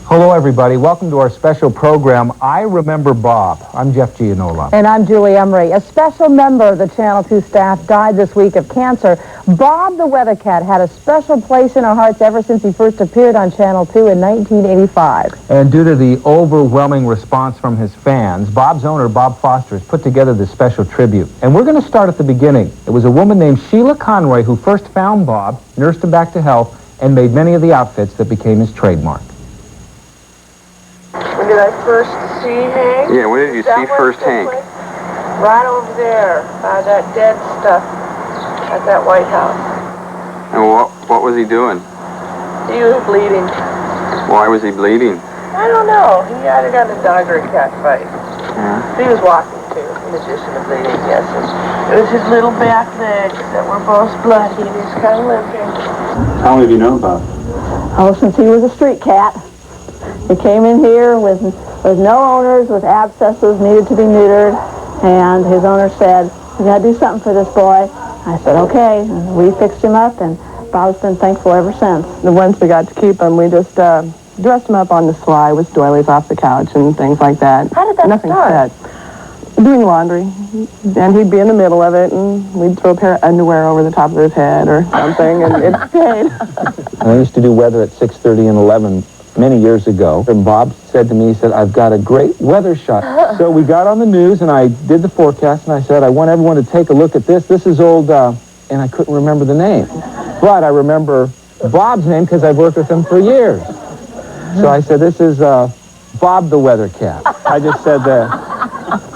Hello, everybody. Welcome to our special program, I Remember Bob. I'm Jeff Gianola. And I'm Julie Emery. A special member of the Channel 2 staff died this week of cancer. Bob the Weather Cat had a special place in our hearts ever since he first appeared on Channel 2 in 1985. And due to the overwhelming response from his fans, Bob's owner, Bob Foster, has put together this special tribute. And we're going to start at the beginning. It was a woman named Sheila Conroy who first found Bob, nursed him back to health, and made many of the outfits that became his trademark. When did I first see Hank? Yeah, when did you see first Hank? Right over there, by that dead stuff at that White House. And what was he doing? He was bleeding. Why was he bleeding? I don't know. He either got in a dog or a cat fight. Yeah. He was walking too, in addition to bleeding, yes. And it was his little back legs that were both bloody. He was kind of limping. How long have you known about? Oh, since he was a street cat. He came in here with no owners, with abscesses, needed to be neutered, and his owner said, "We got to do something for this boy." I said, "Okay," and we fixed him up, and Bob's been thankful ever since. The ones we got to keep him, we just dressed him up on the sly with doilies off the couch and things like that. How did that Nothing start? set. Doing laundry, and he'd be in the middle of it, and we'd throw a pair of underwear over the top of his head or something, and it stayed. I used to do weather at 6:30 and 11 many years ago, and Bob said to me, he said, "I've got a great weather shot." So we got on the news, and I did the forecast, and I said, "I want everyone to take a look at this. This is old," and I couldn't remember the name. But I remember Bob's name because I've worked with him for years. So I said, "This is Bob the Weather Cat." I just said that,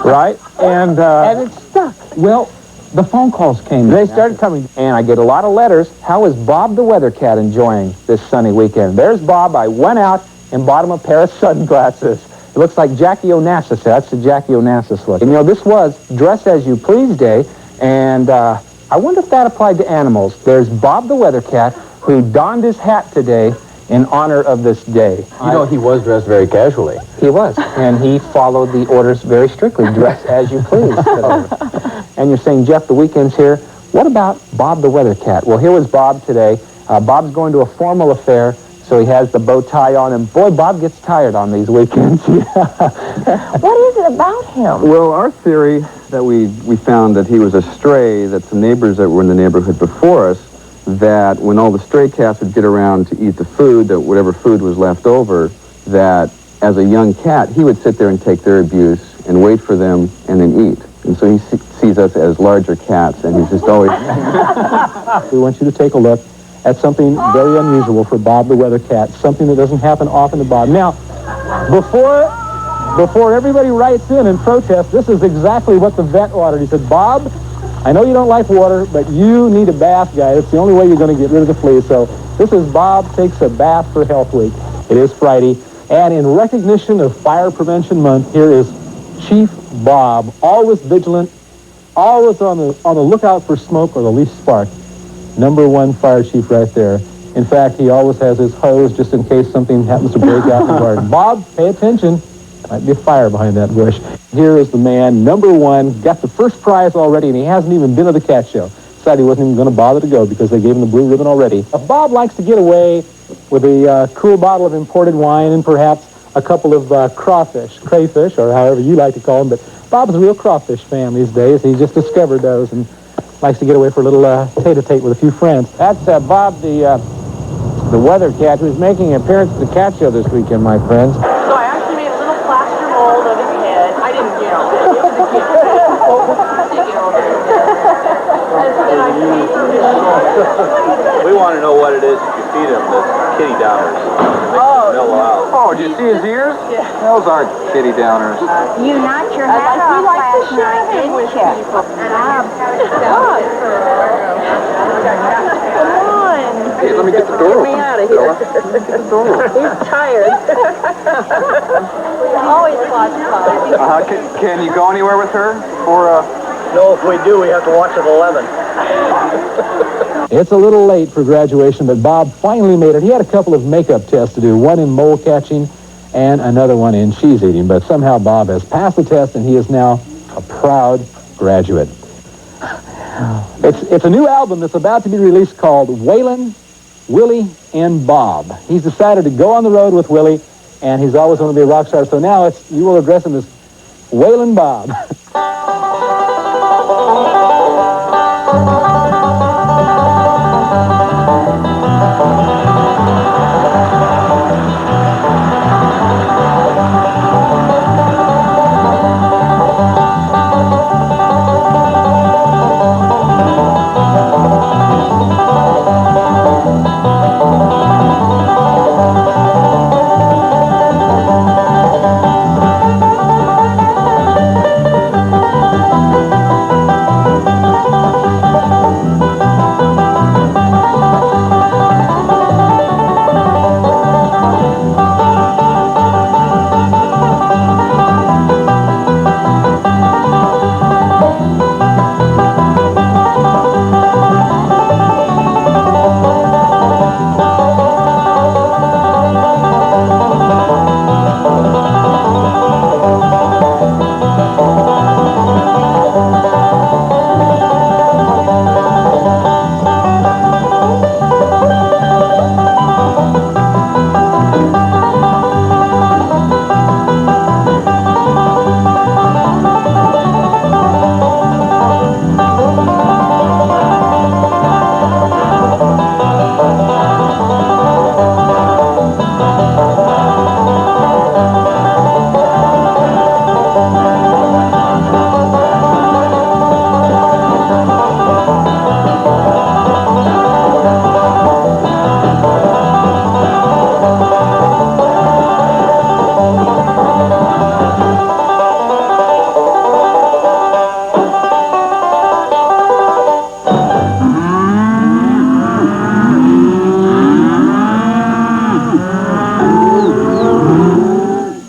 right? And And it stuck. well, the phone calls came. They started coming, and I get a lot of letters. How is Bob the Weather Cat enjoying this sunny weekend? There's Bob. I went out and bought him a pair of sunglasses. It looks like Jackie Onassis. That's the Jackie Onassis look. And, you know, this was Dress As You Please Day, and I wonder if that applied to animals. There's Bob the Weather Cat, who donned his hat today in honor of this day. You know, he was dressed very casually. He was, and he followed the orders very strictly. Dress as you please. And you're saying, Jeff, the weekend's here. What about Bob the Weather Cat? Well, here was Bob today. Bob's going to a formal affair, so he has the bow tie on, and boy, Bob gets tired on these weekends. What is it about him? Well, our theory that we found that he was a stray, that the neighbors that were in the neighborhood before us, that when all the stray cats would get around to eat the food, that whatever food was left over, that as a young cat, he would sit there and take their abuse and wait for them and then eat. And so he sees us as larger cats, and he's just always... We want you to take a look at something very unusual for Bob the Weather Cat, something that doesn't happen often to Bob. Now, before everybody writes in and protests, this is exactly what the vet ordered. He said, "Bob, I know you don't like water, but you need a bath guy. It's the only way you're going to get rid of the fleas." So this is Bob Takes a Bath for Health Week. It is Friday, and in recognition of Fire Prevention Month, here is Chief Bob, always vigilant, always on the lookout for smoke or the least spark. Number one fire chief right there. In fact, he always has his hose just in case something happens to break out in the garden. Bob, pay attention. Might be a fire behind that bush. Here is the man, number one, got the first prize already, and he hasn't even been to the cat show. Decided he wasn't even going to bother to go because they gave him the blue ribbon already. Bob likes to get away with a cool bottle of imported wine and perhaps a couple of crayfish, or however you like to call them. But Bob's a real crawfish fan these days. He just discovered those and likes to get away for a little tete-a-tete with a few friends. That's Bob the Weather Cat, who's making an appearance at the cat show this weekend, my friends. So I actually made a little plaster mold of his head. I didn't get all that. It was a kid. We want to know what it is that you feed him, the kitty downers. Mellow out. Oh, did you see his ears? Yeah. Those aren't kitty downers. You knocked your hat off last night, didn't you? Come on. Hey, let me get the door Get me open. out of here. Let me get the door open. He's tired. Always lots of fun. Can you go anywhere with her? Or, No, if we do, we have to watch at 11. It's a little late for graduation, but Bob finally made it. He had a couple of makeup tests to do, one in mole catching and another one in cheese eating. But somehow Bob has passed the test, and he is now a proud graduate. It's a new album that's about to be released called Waylon, Willie, and Bob. He's decided to go on the road with Willie and he's always going to be a rock star. So now you will address him as Waylon Bob.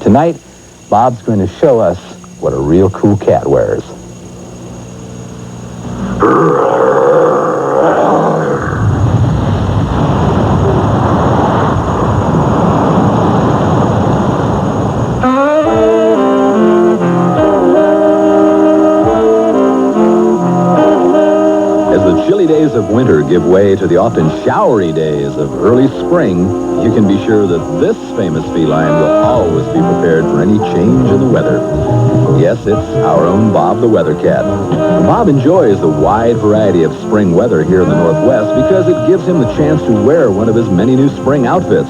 Tonight, Bob's going to show us what a real cool cat wears. As the chilly days of winter give way to the often showery days of early spring, you can be sure that this famous feline will always be prepared for any change in the weather. Yes, it's our own Bob the Weather Cat. Bob enjoys the wide variety of spring weather here in the Northwest because it gives him the chance to wear one of his many new spring outfits.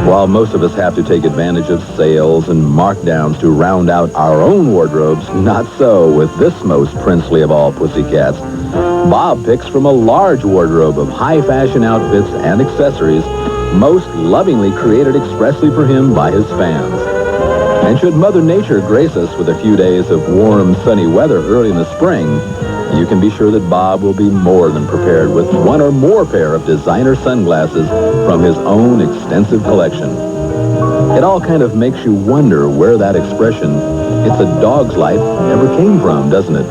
While most of us have to take advantage of sales and markdowns to round out our own wardrobes, not so with this most princely of all pussycats. Bob picks from a large wardrobe of high-fashion outfits and accessories, most lovingly created expressly for him by his fans. And should Mother Nature grace us with a few days of warm, sunny weather early in the spring, you can be sure that Bob will be more than prepared with one or more pair of designer sunglasses from his own extensive collection. It all kind of makes you wonder where that expression, "it's a dog's life," ever came from, doesn't it?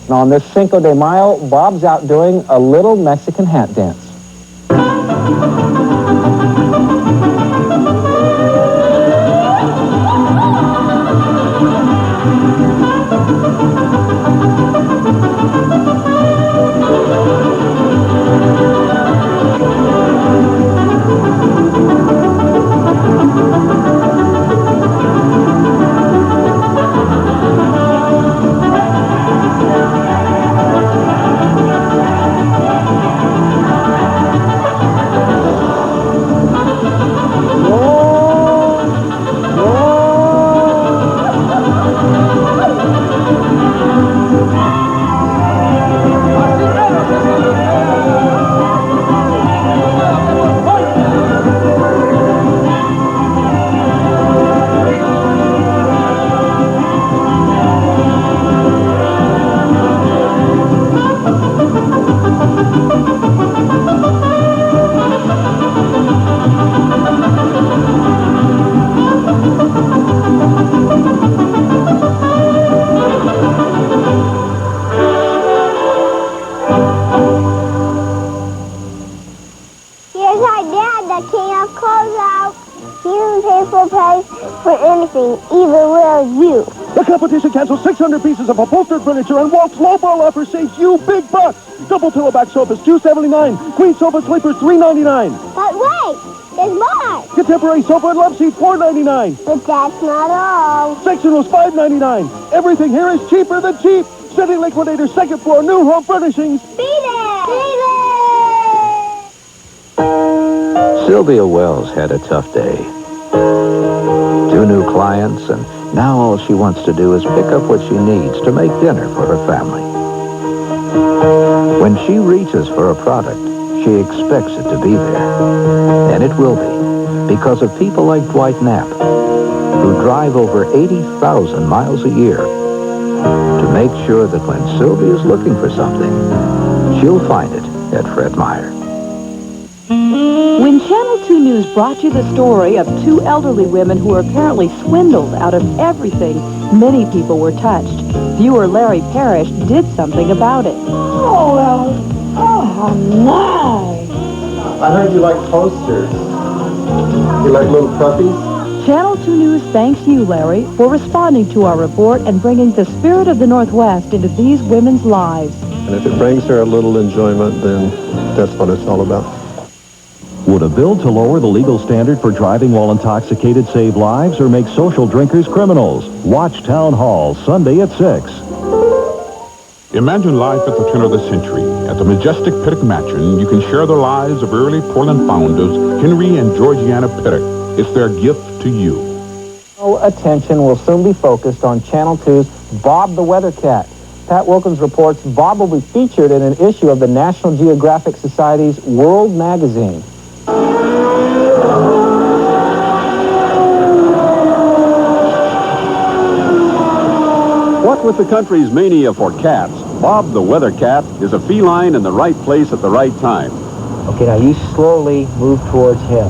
On this Cinco de Mayo, Bob's out doing a little Mexican hat dance. He won't pay full price for anything, even will you. The competition cancels 600 pieces of upholstered furniture and Walt's lowball offer saves you big bucks. Double pillowback sofas, $2.79. Queen sofa sleepers, $3.99. But wait, there's more. Contemporary sofa and love seats, $4.99. But that's not all. Sectionals, $5.99. Everything here is cheaper than cheap. City Liquidator, second floor, new home furnishings. Be there! Be there! Sylvia Wells had a tough day. 2 new clients, and now all she wants to do is pick up what she needs to make dinner for her family. When she reaches for a product, she expects it to be there. And it will be, because of people like Dwight Knapp, who drive over 80,000 miles a year to make sure that when Sylvia's looking for something, she'll find it at Fred Meyer. When Channel 2 News brought you the story of 2 elderly women who were apparently swindled out of everything, many people were touched. Viewer Larry Parrish did something about it. Oh, well, oh, how nice. I heard you like posters. You like little puppies? Channel 2 News thanks you, Larry, for responding to our report and bringing the spirit of the Northwest into these women's lives. And if it brings her a little enjoyment, then that's what it's all about. Would a bill to lower the legal standard for driving while intoxicated save lives or make social drinkers criminals? Watch Town Hall, Sunday at 6. Imagine life at the turn of the century. At the majestic Pittock Mansion, you can share the lives of early Portland founders, Henry and Georgiana Pittock. It's their gift to you. Attention will soon be focused on Channel 2's Bob the Weather Cat. Pat Wilkins reports Bob will be featured in an issue of the National Geographic Society's World Magazine. What with the country's mania for cats, Bob the Weather Cat is a feline in the right place at the right time. Okay, now you slowly move towards him.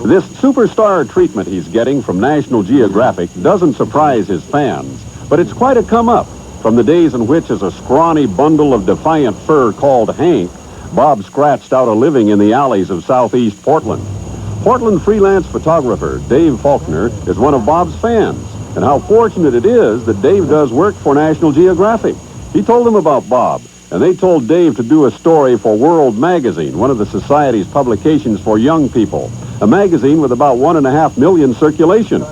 This superstar treatment he's getting from National Geographic doesn't surprise his fans, but it's quite a come-up from the days in which, as a scrawny bundle of defiant fur called Hank, Bob scratched out a living in the alleys of southeast Portland. Portland freelance photographer Dave Faulkner is one of Bob's fans, and how fortunate it is that Dave does work for National Geographic. He told them about Bob, and they told Dave to do a story for World Magazine, one of the Society's publications for young people, a magazine with about 1.5 million circulation.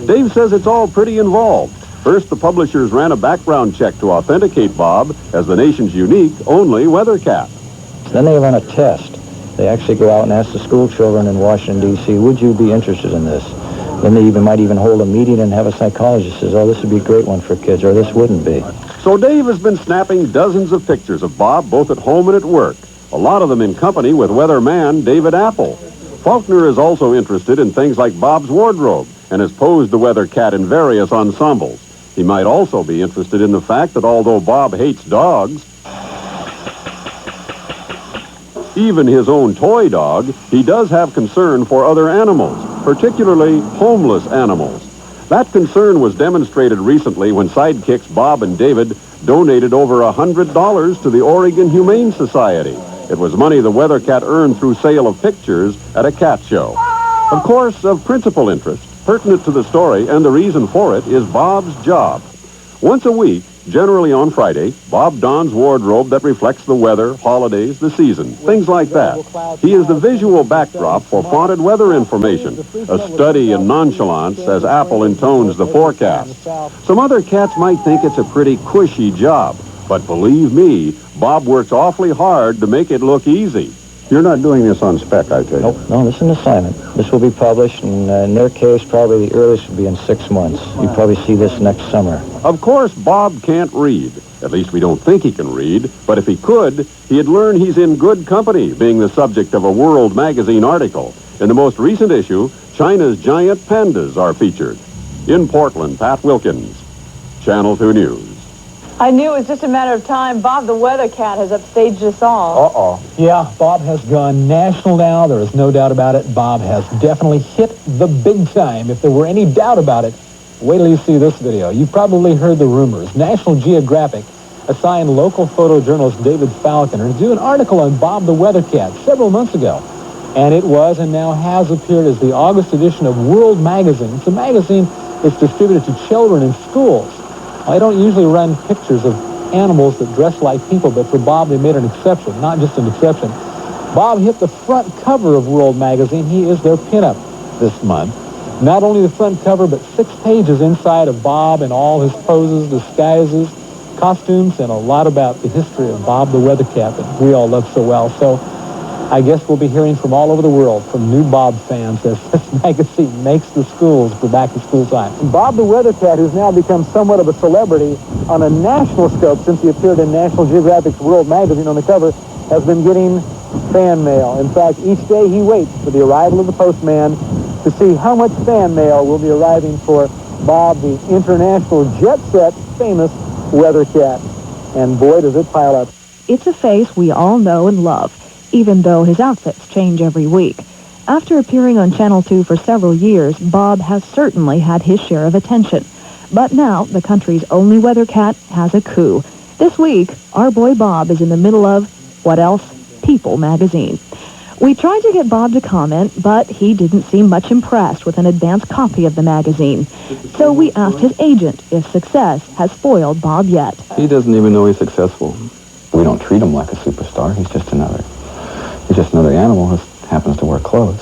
Dave says it's all pretty involved. First, the publishers ran a background check to authenticate Bob as the nation's unique, only weather cat. Then they run a test. They actually go out and ask the school children in Washington, D.C., would you be interested in this? Then they might even hold a meeting and have a psychologist says, oh, this would be a great one for kids, or this wouldn't be. So Dave has been snapping dozens of pictures of Bob, both at home and at work, a lot of them in company with weatherman David Apple. Faulkner is also interested in things like Bob's wardrobe and has posed the weather cat in various ensembles. He might also be interested in the fact that although Bob hates dogs, even his own toy dog, he does have concern for other animals, particularly homeless animals. That concern was demonstrated recently when sidekicks Bob and David donated over $100 to the Oregon Humane Society. It was money the weather cat earned through sale of pictures at a cat show. Of course, of principal interest, pertinent to the story and the reason for it, is Bob's job. Once a week, generally on Friday, Bob dons wardrobe that reflects the weather, holidays, the season, things like that. He is the visual backdrop for fonted weather information, a study in nonchalance as Apple intones the forecast. Some other cats might think it's a pretty cushy job, but believe me, Bob works awfully hard to make it look easy. You're not doing this on spec, I tell you. Nope, no, this is an assignment. This will be published, and in their case, probably the earliest will be in 6 months. You probably see this next summer. Of course, Bob can't read. At least we don't think he can read. But if he could, he'd learn he's in good company, being the subject of a World Magazine article. In the most recent issue, China's giant pandas are featured. In Portland, Pat Wilkins, Channel 2 News. I knew it was just a matter of time. Bob the Weather Cat has upstaged us all. Yeah, Bob has gone national now. There is no doubt about it. Bob has definitely hit the big time. If there were any doubt about it, wait till you see this video. You've probably heard the rumors. National Geographic assigned local photojournalist David Falconer to do an article on Bob the Weather Cat several months ago. And it was and now has appeared as the August edition of World Magazine. It's a magazine that's distributed to children in schools. I don't usually run pictures of animals that dress like people, but for Bob they made an exception, not just an exception. Bob hit the front cover of World Magazine. He is their pinup this month. Not only the front cover, but 6 pages inside of Bob and all his poses, disguises, costumes, and a lot about the history of Bob the Weather Cat that we all love so well. So I guess we'll be hearing from all over the world from new Bob fans as this magazine makes the schools for back-to-school time. Bob the Weather Cat, who's now become somewhat of a celebrity on a national scope since he appeared in National Geographic's World Magazine on the cover, has been getting fan mail. In fact, each day he waits for the arrival of the postman to see how much fan mail will be arriving for Bob, the international jet-set famous Weather Cat. And boy, does it pile up. It's a face we all know and love, even though his outfits change every week. After appearing on Channel 2 for several years, Bob has certainly had his share of attention. But now, the country's only weather cat has a coup. This week, our boy Bob is in the middle of, what else? People magazine. We tried to get Bob to comment, but he didn't seem much impressed with an advance copy of the magazine. So we asked his agent if success has spoiled Bob yet. He doesn't even know he's successful. We don't treat him like a superstar. He's just another animal who happens to wear clothes.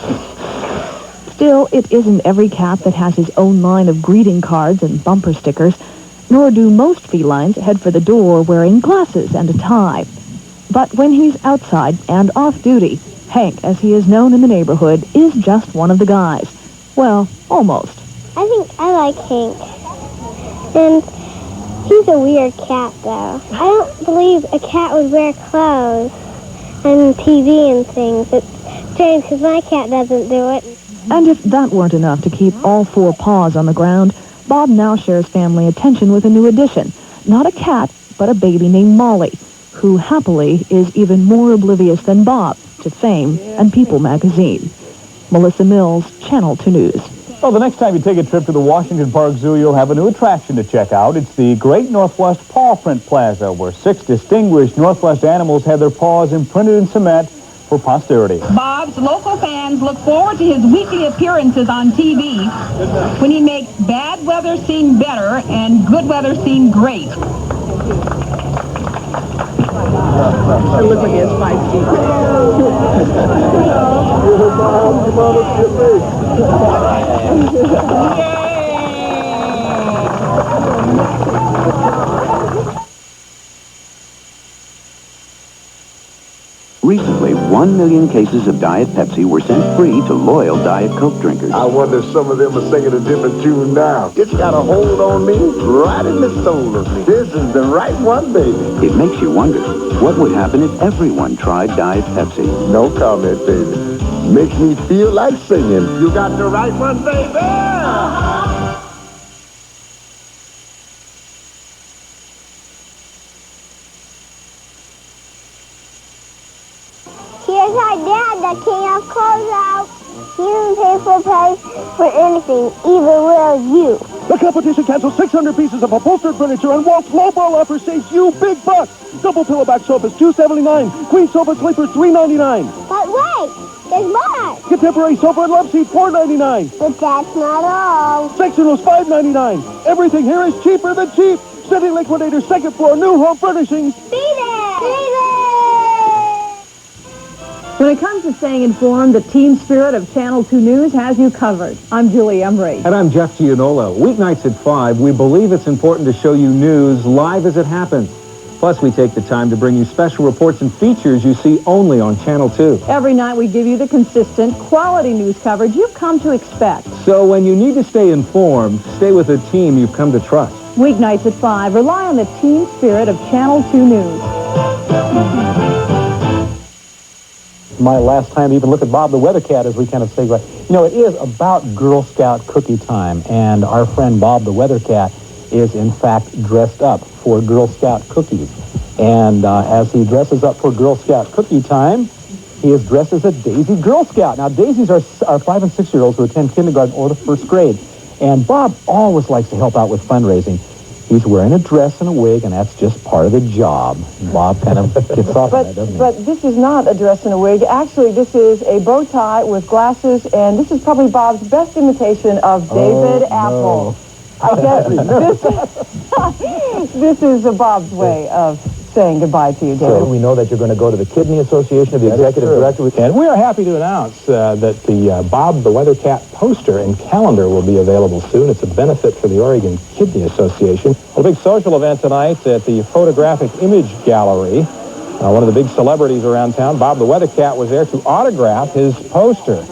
Still, it isn't every cat that has his own line of greeting cards and bumper stickers, nor do most felines head for the door wearing glasses and a tie. But when he's outside and off duty, Hank, as he is known in the neighborhood, is just one of the guys. Well, almost. I think I like Hank. And he's a weird cat, though. I don't believe a cat would wear clothes on TV and things. It's strange because my cat doesn't do it. And if that weren't enough to keep all 4 paws on the ground, Bob now shares family attention with a new addition. Not a cat, but a baby named Molly, who happily is even more oblivious than Bob to fame and People magazine. Melissa Mills, Channel 2 News. Well, the next time you take a trip to the Washington Park Zoo, you'll have a new attraction to check out. It's the Great Northwest Paw Print Plaza, where 6 distinguished Northwest animals had their paws imprinted in cement for posterity. Bob's local fans look forward to his weekly appearances on TV when he makes bad weather seem better and good weather seem great. It looks like he has 5 feet. Recently, 1 million cases of Diet Pepsi were sent free to loyal Diet Coke drinkers. I wonder if some of them are singing a different tune now. It's got a hold on me, right in the soul of me. This is the right one, baby. It makes you wonder, what would happen if everyone tried Diet Pepsi? No comment, baby. Makes me feel like singing. You got the right one, baby! Here's our dad that can't have clothes out. He doesn't pay full price for anything, even will you. The competition cancels 600 pieces of upholstered furniture and Walt's lowball offer saves you big bucks. Double pillowback sofas, $279. Queen sofa sleepers, $399. But wait, there's more. Contemporary sofa and love seat, $499. But that's not all. Sectionals, $599. Everything here is cheaper than cheap. City Liquidator, second floor, new home furnishings. Be there! Be there! When it comes to staying informed, the team spirit of Channel 2 News has you covered. I'm Julie Embry. And I'm Jeff Gianola. Weeknights at 5, we believe it's important to show you news live as it happens. Plus, we take the time to bring you special reports and features you see only on Channel 2. Every night we give you the consistent, quality news coverage you've come to expect. So when you need to stay informed, stay with a team you've come to trust. Weeknights at 5, rely on the team spirit of Channel 2 News. My last time to even look at Bob the Weather Cat as we kind of segue. You know, it is about Girl Scout cookie time, and our friend Bob the Weather Cat is in fact dressed up for Girl Scout cookies. And as he dresses up for Girl Scout cookie time, he is dressed as a Daisy Girl Scout. Now, Daisies are 5- and 6-year-olds who attend kindergarten or the first grade. And Bob always likes to help out with fundraising. He's wearing a dress and a wig, and that's just part of the job. Bob kind of gets off on that, doesn't he? But this is not a dress and a wig. Actually, this is a bow tie with glasses, and this is probably Bob's best imitation of David Apple. I guess this is Bob's way of saying goodbye to you, David. So we know that you're going to go to the Kidney Association of the Executive Director. And we are happy to announce that the Bob the Weather Cat poster and calendar will be available soon. It's a benefit for the Oregon Kidney Association. A big social event tonight at the Photographic Image Gallery. One of the big celebrities around town, Bob the Weather Cat, was there to autograph his poster.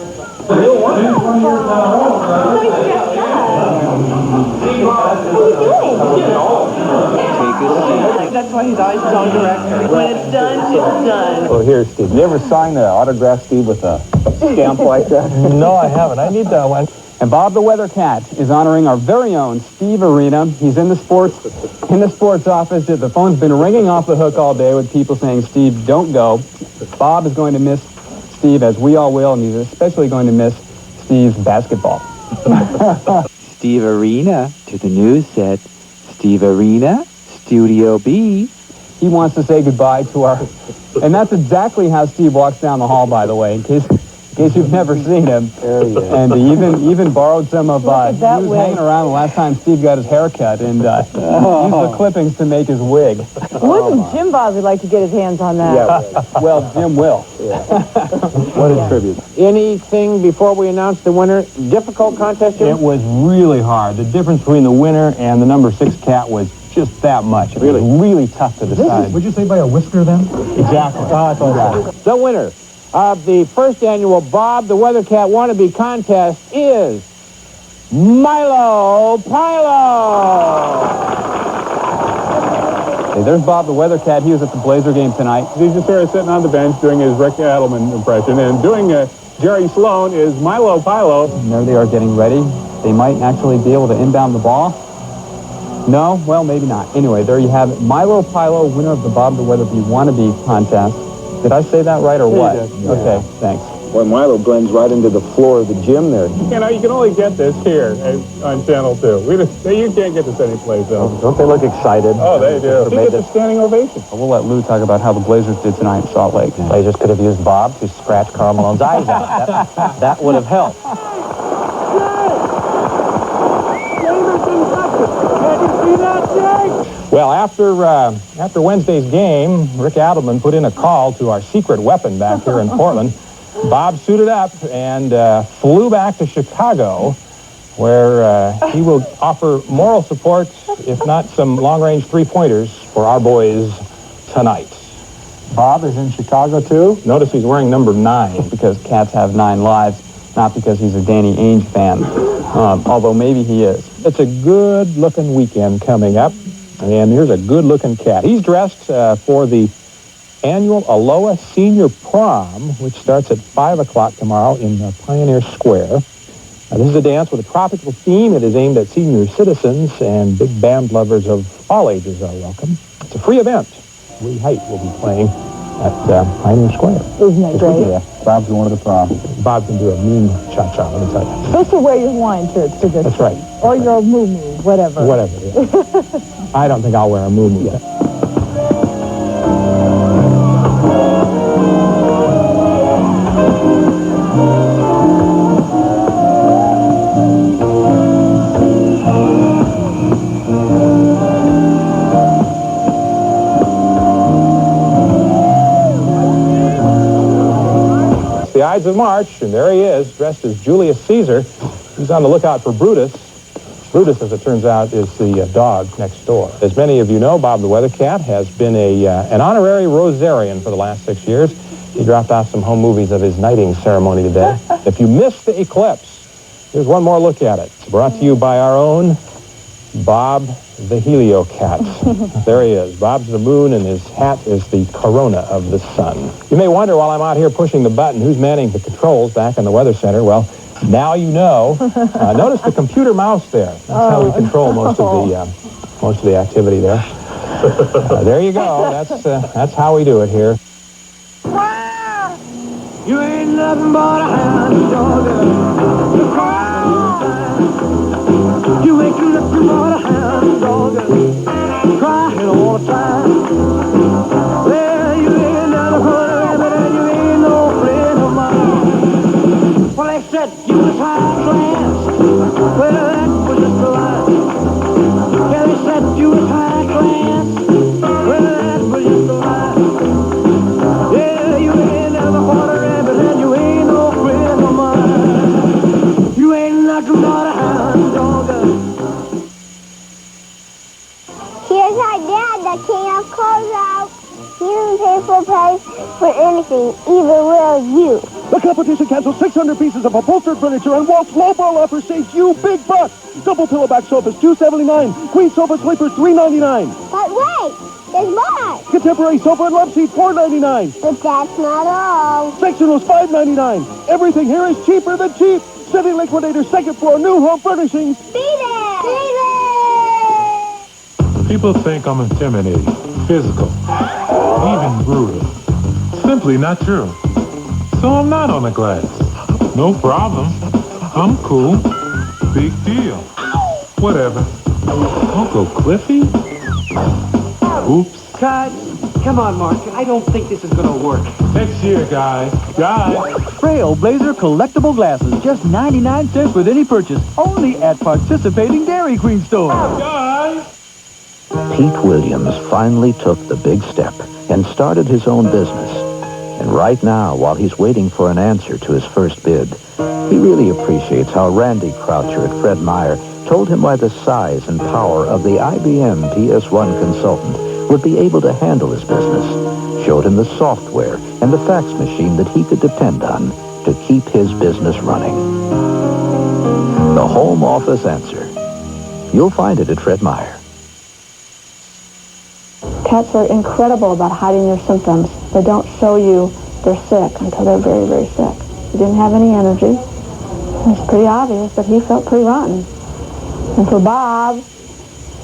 That's why he's always his own director. When it's done, it's done. Oh, here, Steve. You ever sign the autograph, Steve, with a stamp like that? No, I haven't. I need that one. And Bob the Weather Cat is honoring our very own Steve Arena. He's in the sports office. The phone's been ringing off the hook all day with people saying, Steve, don't go. Bob is going to miss Steve, as we all will, and he's especially going to miss Steve's basketball. Steve Arena to the news set. Steve Arena, Studio B. He wants to say goodbye to our... And that's exactly how Steve walks down the hall, by the way, in case you've never seen him. And he even borrowed some of... he was hanging around the last time Steve got his hair cut and used the clippings to make his wig. Wouldn't Jim Bosley like to get his hands on that? Yeah, well, Jim will. What a tribute. Anything before we announce the winner? Difficult contest, Jim? It was really hard. The difference between the winner and the number 6 cat was just that much. It was really tough to decide. Would you say by a whisker, then? Exactly. The winner of the first annual Bob the Weather Cat Wannabe contest is Milo Pilo. Hey, there's Bob the Weather Cat. He was at the Blazer game tonight. He's just there sitting on the bench doing his Rick Adelman impression, and doing Jerry Sloan is Milo Pilo. And there they are getting ready. They might actually be able to inbound the ball. No? Well, maybe not. Anyway, there you have it. Milo Pilo, winner of the Bob the Weatherby Wannabe contest. Did I say that right or what? Yeah. Okay, thanks. Boy, Milo blends right into the floor of the gym there. You can only get this here on Channel 2. You can't get this anyplace else. Don't they look excited? Oh, they do. He gets a standing ovation. We'll let Lou talk about how the Blazers did tonight in Salt Lake. Blazers could have used Bob to scratch Karl Malone's eyes out. That would have helped. Well, after Wednesday's game, Rick Adelman put in a call to our secret weapon back here in Portland. Bob suited up and flew back to Chicago, where he will offer moral support, if not some long-range three-pointers, for our boys tonight. Bob is in Chicago, too? Notice he's wearing number 9 because cats have 9 lives, not because he's a Danny Ainge fan, although maybe he is. It's a good-looking weekend coming up. And here's a good-looking cat. He's dressed for the annual Aloha Senior Prom, which starts at 5 o'clock tomorrow in Pioneer Square. This is a dance with a tropical theme. It is aimed at senior citizens, and big band lovers of all ages are welcome. It's a free event. Lee Height will be playing at Pioneer Square. Isn't that great? Yeah, Bob's going to the prom. Bob can do a mean cha-cha, let me tell you. Supposed to wear your Hawaiian shirts to this. That's right. Or your moo-moo, whatever. Whatever, yeah. I don't think I'll wear a moo-moo yet. It's the Ides of March, and there he is, dressed as Julius Caesar. He's on the lookout for Brutus. Brutus, as it turns out, is the dog next door. As many of you know, Bob the Weather Cat has been an honorary Rosarian for the last 6 years. He dropped off some home movies of his knighting ceremony today. If you missed the eclipse, here's one more look at it. It's brought to you by our own Bob the Helio Cat. There he is. Bob's the moon, and his hat is the corona of the sun. You may wonder, while I'm out here pushing the button, who's manning the controls back in the Weather Center. Well, now you know. Notice the computer mouse there. That's how we control most of the activity there. There you go. That's how we do it here. You ain't nothing but a hound dog. You ain't nothing but a hound dog. either will you. The competition cancels 600 pieces of upholstered furniture and Walt's lowball offer saves you big bucks. Double pillowback sofas, $279. Queen sofa sleepers, $399. But wait, there's more. Contemporary sofa and love seats, $499. But that's not all. Sectionals, $5.99. Everything here is cheaper than cheap. City Liquidator, second floor, new home furnishings. Be there. Be there. People think I'm intimidating, physical, even brutal. Simply not true. So I'm not on the glass. No problem. I'm cool. Big deal. Whatever. Uncle Cliffy? Oops. Cut. Come on, Mark. I don't think this is going to work. Next year, guys. Trailblazer collectible glasses, just 99 cents with any purchase, only at participating Dairy Queen stores. Guys! Pete Williams finally took the big step and started his own business. And right now, while he's waiting for an answer to his first bid, he really appreciates how Randy Croucher at Fred Meyer told him why the size and power of the IBM PS1 consultant would be able to handle his business, showed him the software and the fax machine that he could depend on to keep his business running. The home office answer. You'll find it at Fred Meyer. Cats are incredible about hiding their symptoms. They don't show you they're sick until they're very, very sick. He didn't have any energy. It's pretty obvious that he felt pretty rotten. And for Bob,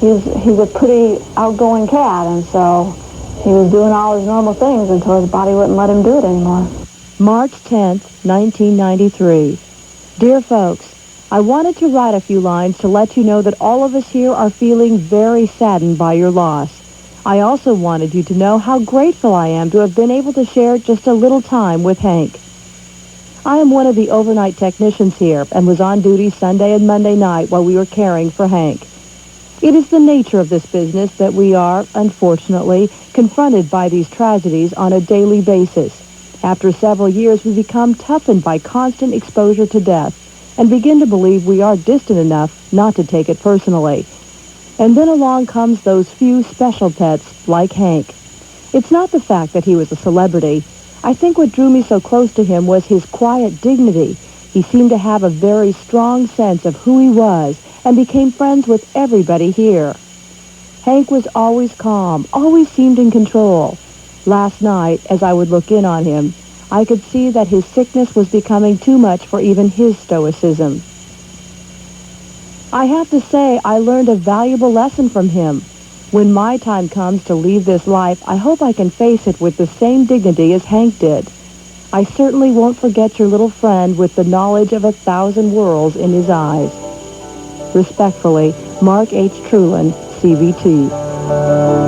he's a pretty outgoing cat, and so he was doing all his normal things until his body wouldn't let him do it anymore. March 10th, 1993. Dear folks, I wanted to write a few lines to let you know that all of us here are feeling very saddened by your loss. I also wanted you to know how grateful I am to have been able to share just a little time with Hank. I am one of the overnight technicians here and was on duty Sunday and Monday night while we were caring for Hank. It is the nature of this business that we are, unfortunately, confronted by these tragedies on a daily basis. After several years, we become toughened by constant exposure to death and begin to believe we are distant enough not to take it personally. And then along comes those few special pets like Hank. It's not the fact that he was a celebrity. I think what drew me so close to him was his quiet dignity. He seemed to have a very strong sense of who he was and became friends with everybody here. Hank was always calm, always seemed in control. Last night, as I would look in on him, I could see that his sickness was becoming too much for even his stoicism. I have to say I learned a valuable lesson from him. When my time comes to leave this life, I hope I can face it with the same dignity as Hank did. I certainly won't forget your little friend with the knowledge of 1,000 worlds in his eyes. Respectfully, Mark H. Trulin, CVT.